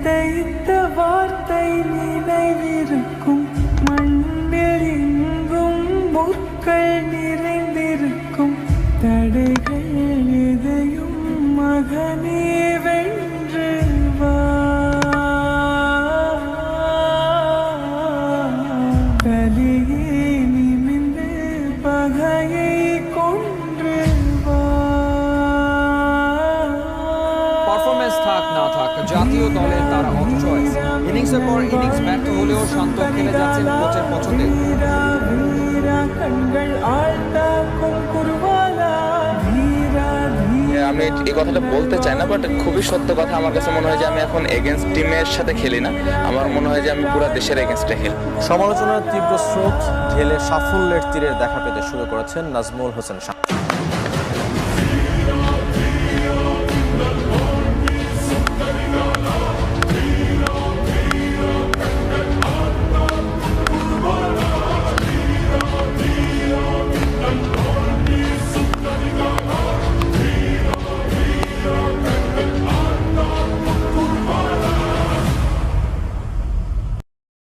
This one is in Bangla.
இந்த இந்த வார்த்தை நினைவிருக்கும் மண்ணில் எங்கும் முற்கள் நிறைந்திருக்கும் தடைகள் எதையும் மகனே வென்று வா கலியே நிமிந்து பகையை கொன்று வா পারফরম্যান্স থাক না থাক জাতীয় দলের তারা অন চয়েস ইনিংসের পর ইনিংস ব্যর্থ হলেও শান্ত খেলে যাচ্ছেন কোচের পছন্দে வீரா வீரா கண்கள் ஆழ்த்தாக்கும் குருவாலா வீரா வீரா আমি এই কথাটা বলতে চাই না, বাট খুবই সত্য কথা। আমার কাছে মনে হয় যে আমি এখন এগেনস্ট টিমের সাথে খেলি না, আমার মনে হয় যে আমি পুরো দেশের এগেনস্টে খেলি। সমালোচনার তীব্র স্রোত ঢেলে সাফল্যের তীরের দেখা পেতে শুরু করেছেন নাজমুল হোসেন শান্ত।